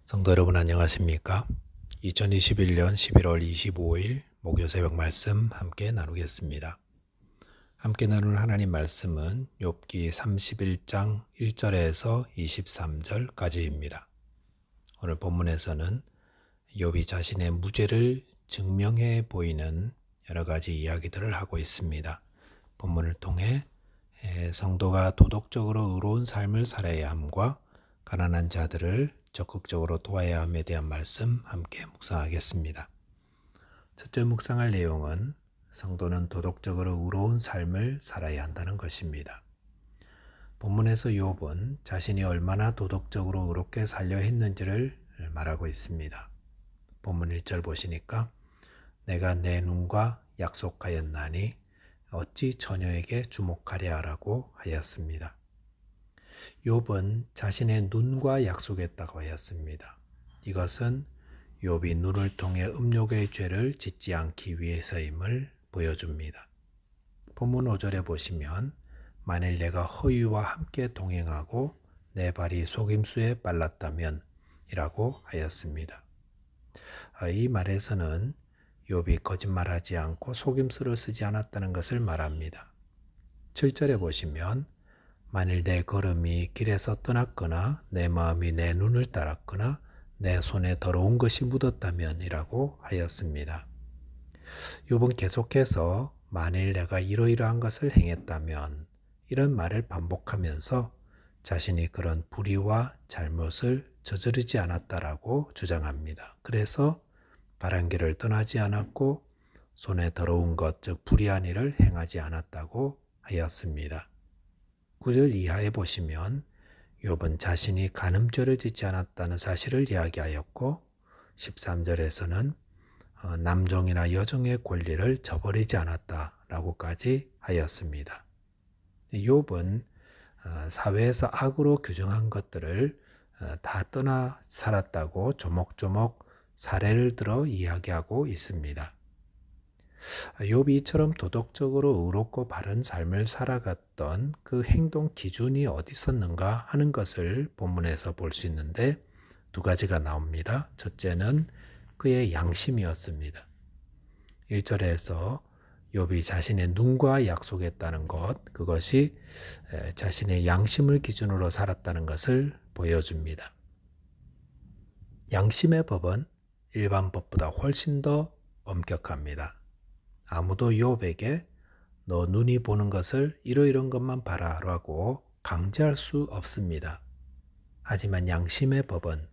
성도 여러분 안녕하십니까? 2021년 11월 25일 목요 새벽 말씀 함께 나누겠습니다. 함께 나눌 하나님 말씀은 욥기 31장 1절에서 23절까지입니다. 오늘 본문에서는 욥이 자신의 무죄를 증명해 보이는 여러 가지 이야기들을 하고 있습니다. 본문을 통해 성도가 도덕적으로 의로운 삶을 살아야 함과 가난한 자들을 적극적으로 도와야 함에 대한 말씀 함께 묵상하겠습니다. 첫째 묵상할 내용은 성도는 도덕적으로 의로운 삶을 살아야 한다는 것입니다. 본문에서 욥은 자신이 얼마나 도덕적으로 의롭게 살려 했는지를 말하고 있습니다. 본문 1절 보시니까 내가 내 눈과 약속하였나니 어찌 처녀에게 주목하랴 라고 하였습니다. 욥은 자신의 눈과 약속했다고 하였습니다. 이것은 욥이 눈을 통해 음욕의 죄를 짓지 않기 위해서임을 보여줍니다. 본문 5절에 보시면 만일 내가 허위와 함께 동행하고 내 발이 속임수에 빨랐다면 이라고 하였습니다. 이 말에서는 욥이 거짓말하지 않고 속임수를 쓰지 않았다는 것을 말합니다. 7절에 보시면 만일 내 걸음이 길에서 떠났거나 내 마음이 내 눈을 따랐거나 내 손에 더러운 것이 묻었다면 이라고 하였습니다. 욥은 계속해서 만일 내가 이러이러한 것을 행했다면 이런 말을 반복하면서 자신이 그런 불의와 잘못을 저지르지 않았다라고 주장합니다. 그래서 바른 길을 떠나지 않았고 손에 더러운 것, 즉 불의한 일을 행하지 않았다고 하였습니다. 9절 이하에 보시면 욥은 자신이 간음죄를 짓지 않았다는 사실을 이야기하였고 13절에서는 남종이나 여종의 권리를 저버리지 않았다라고까지 하였습니다. 욥은 사회에서 악으로 규정한 것들을 다 떠나 살았다고 조목조목 사례를 들어 이야기하고 있습니다. 욥이 이처럼 도덕적으로 의롭고 바른 삶을 살아갔던 그 행동 기준이 어디 있었는가 하는 것을 본문에서 볼 수 있는데 두 가지가 나옵니다. 첫째는 그의 양심이었습니다. 1절에서 욥이 자신의 눈과 약속했다는 것, 그것이 자신의 양심을 기준으로 살았다는 것을 보여줍니다. 양심의 법은 일반 법보다 훨씬 더 엄격합니다. 아무도 욥에게 너 눈이 보는 것을 이러이런 것만 봐라 라고 강제할 수 없습니다. 하지만 양심의 법은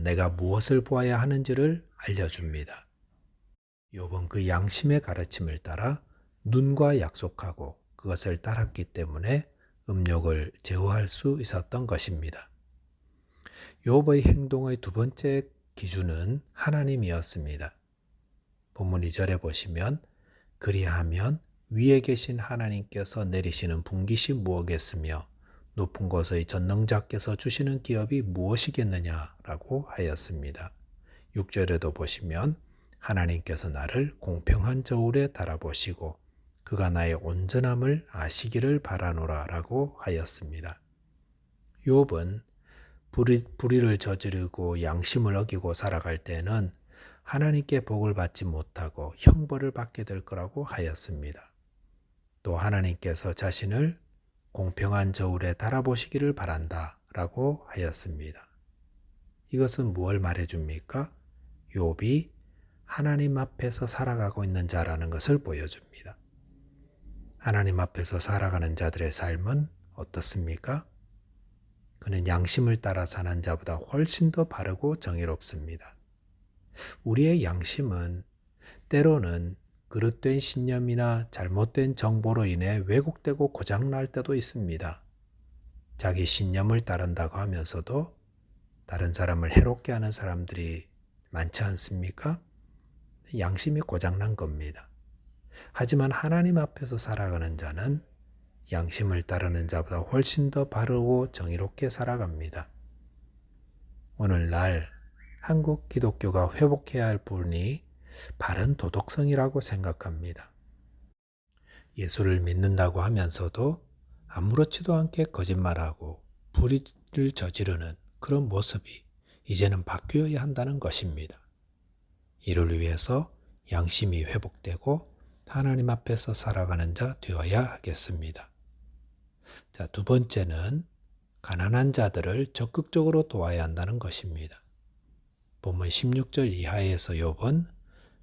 내가 무엇을 보아야 하는지를 알려줍니다. 욥은 그 양심의 가르침을 따라 눈과 약속하고 그것을 따랐기 때문에 음욕을 제어할 수 있었던 것입니다. 욥의 행동의 두 번째 기준은 하나님이었습니다. 본문 2절에 보시면 그리하면 위에 계신 하나님께서 내리시는 분깃이 무엇겠으며 높은 곳의 전능자께서 주시는 기업이 무엇이겠느냐라고 하였습니다. 6절에도 보시면 하나님께서 나를 공평한 저울에 달아보시고 그가 나의 온전함을 아시기를 바라노라 라고 하였습니다. 욥은 불의를 저지르고 양심을 어기고 살아갈 때는 하나님께 복을 받지 못하고 형벌을 받게 될 거라고 하였습니다. 또 하나님께서 자신을 공평한 저울에 달아보시기를 바란다 라고 하였습니다. 이것은 무엇을 말해줍니까? 욥이 하나님 앞에서 살아가고 있는 자라는 것을 보여줍니다. 하나님 앞에서 살아가는 자들의 삶은 어떻습니까? 그는 양심을 따라 사는 자보다 훨씬 더 바르고 정의롭습니다. 우리의 양심은 때로는 그릇된 신념이나 잘못된 정보로 인해 왜곡되고 고장날 때도 있습니다. 자기 신념을 따른다고 하면서도 다른 사람을 해롭게 하는 사람들이 많지 않습니까? 양심이 고장난 겁니다. 하지만 하나님 앞에서 살아가는 자는 양심을 따르는 자보다 훨씬 더 바르고 정의롭게 살아갑니다. 오늘날 한국 기독교가 회복해야 할 부분이 바른 도덕성이라고 생각합니다. 예수를 믿는다고 하면서도 아무렇지도 않게 거짓말하고 불의를 저지르는 그런 모습이 이제는 바뀌어야 한다는 것입니다. 이를 위해서 양심이 회복되고 하나님 앞에서 살아가는 자 되어야 하겠습니다. 자, 두 번째는 가난한 자들을 적극적으로 도와야 한다는 것입니다. 본문 16절 이하에서 욥은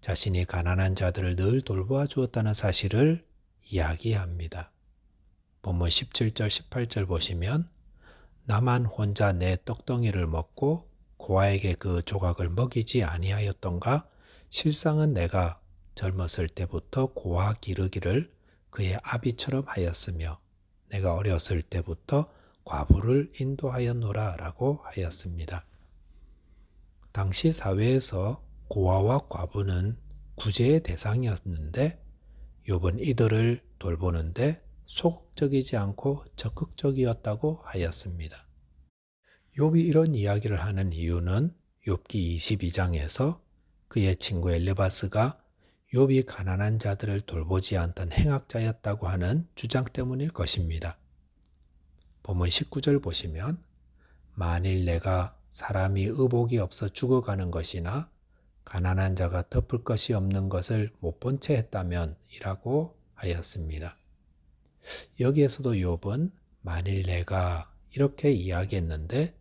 자신이 가난한 자들을 늘 돌보아 주었다는 사실을 이야기합니다. 본문 17절, 18절 보시면 나만 혼자 내 떡덩이를 먹고 고아에게 그 조각을 먹이지 아니하였던가? 실상은 내가 젊었을 때부터 고아 기르기를 그의 아비처럼 하였으며 내가 어렸을 때부터 과부를 인도하였노라 라고 하였습니다. 당시 사회에서 고아와 과부는 구제의 대상이었는데 욥은 이들을 돌보는데 소극적이지 않고 적극적이었다고 하였습니다. 욥이 이런 이야기를 하는 이유는 욥기 22장에서 그의 친구 엘리바스가 욥이 가난한 자들을 돌보지 않던 행악자였다고 하는 주장 때문일 것입니다. 본문 19절 보시면 만일 내가 사람이 의복이 없어 죽어가는 것이나 가난한 자가 덮을 것이 없는 것을 못 본 채 했다면 이라고 하였습니다. 여기에서도 욥은 만일 내가 이렇게 이야기했는데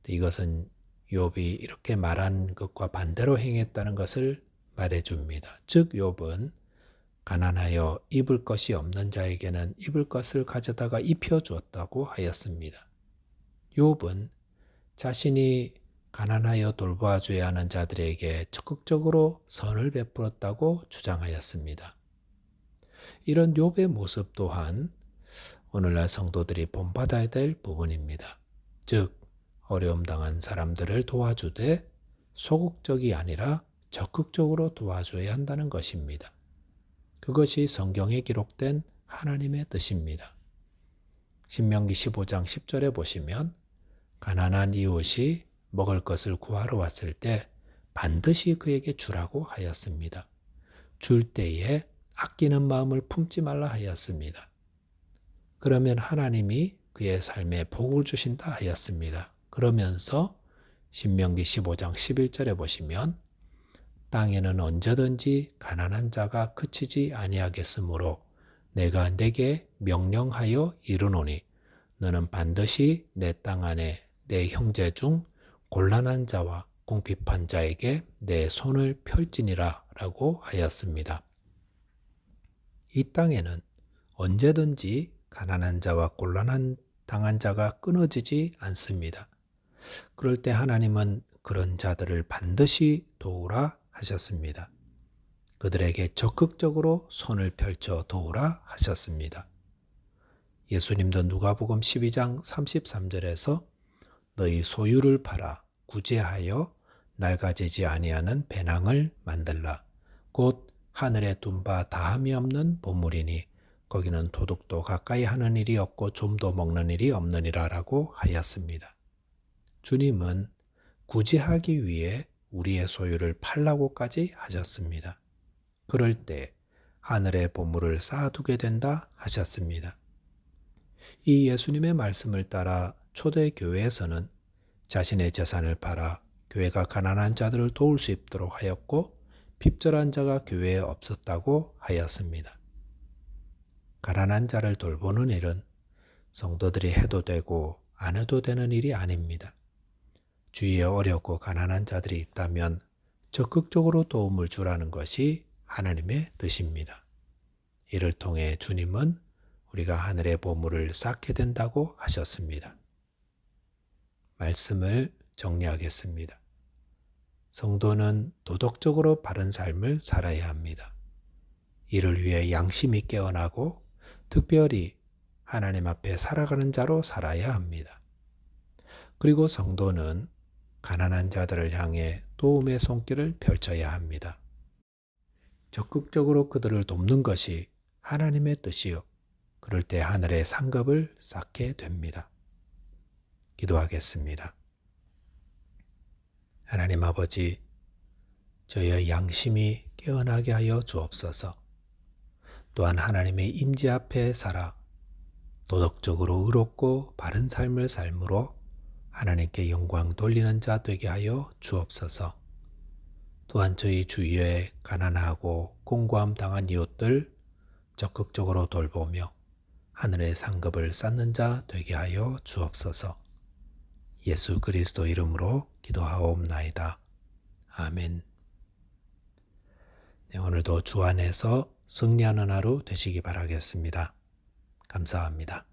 이것은 욥이 이렇게 말한 것과 반대로 행했다는 것을 말해줍니다. 즉 욥은 가난하여 입을 것이 없는 자에게는 입을 것을 가져다가 입혀주었다고 하였습니다. 욥은 자신이 가난하여 돌보아줘야 하는 자들에게 적극적으로 선을 베풀었다고 주장하였습니다. 이런 욥의 모습 또한 오늘날 성도들이 본받아야 될 부분입니다. 즉 어려움 당한 사람들을 도와주되 소극적이 아니라 적극적으로 도와줘야 한다는 것입니다. 그것이 성경에 기록된 하나님의 뜻입니다. 신명기 15장 10절에 보시면 가난한 이웃이 먹을 것을 구하러 왔을 때 반드시 그에게 주라고 하였습니다. 줄 때에 아끼는 마음을 품지 말라 하였습니다. 그러면 하나님이 그의 삶에 복을 주신다 하였습니다. 그러면서 신명기 15장 11절에 보시면 땅에는 언제든지 가난한 자가 그치지 아니하겠으므로 내가 네게 명령하여 이르노니 너는 반드시 내 땅 안에 내 형제 중 곤란한 자와 궁핍한 자에게 내 손을 펼지니라 라고 하였습니다. 이 땅에는 언제든지 가난한 자와 곤란한 당한 자가 끊어지지 않습니다. 그럴 때 하나님은 그런 자들을 반드시 도우라 하셨습니다. 그들에게 적극적으로 손을 펼쳐 도우라 하셨습니다. 예수님도 누가복음 12장 33절에서 너희 소유를 팔아 구제하여 낡아지지 아니하는 배낭을 만들라. 곧 하늘에 둔 바 다함이 없는 보물이니 거기는 도둑도 가까이 하는 일이 없고 좀도 먹는 일이 없느니라 라고 하였습니다. 주님은 구제하기 위해 우리의 소유를 팔라고까지 하셨습니다. 그럴 때 하늘의 보물을 쌓아두게 된다 하셨습니다. 이 예수님의 말씀을 따라 초대 교회에서는 자신의 재산을 팔아 교회가 가난한 자들을 도울 수 있도록 하였고 핍절한 자가 교회에 없었다고 하였습니다. 가난한 자를 돌보는 일은 성도들이 해도 되고 안 해도 되는 일이 아닙니다. 주위에 어렵고 가난한 자들이 있다면 적극적으로 도움을 주라는 것이 하나님의 뜻입니다. 이를 통해 주님은 우리가 하늘의 보물을 쌓게 된다고 하셨습니다. 말씀을 정리하겠습니다. 성도는 도덕적으로 바른 삶을 살아야 합니다. 이를 위해 양심이 깨어나고 특별히 하나님 앞에 살아가는 자로 살아야 합니다. 그리고 성도는 가난한 자들을 향해 도움의 손길을 펼쳐야 합니다. 적극적으로 그들을 돕는 것이 하나님의 뜻이요. 그럴 때 하늘의 상급을 쌓게 됩니다. 기도하겠습니다. 하나님 아버지, 저희의 양심이 깨어나게 하여 주옵소서. 또한 하나님의 임재 앞에 살아 도덕적으로 의롭고 바른 삶을 삶으로 하나님께 영광 돌리는 자 되게 하여 주옵소서. 또한 저희 주위에 가난하고 공고함 당한 이웃들 적극적으로 돌보며 하늘의 상급을 쌓는 자 되게 하여 주옵소서. 예수 그리스도 이름으로 기도하옵나이다. 아멘. 네, 오늘도 주 안에서 승리하는 하루 되시기 바라겠습니다. 감사합니다.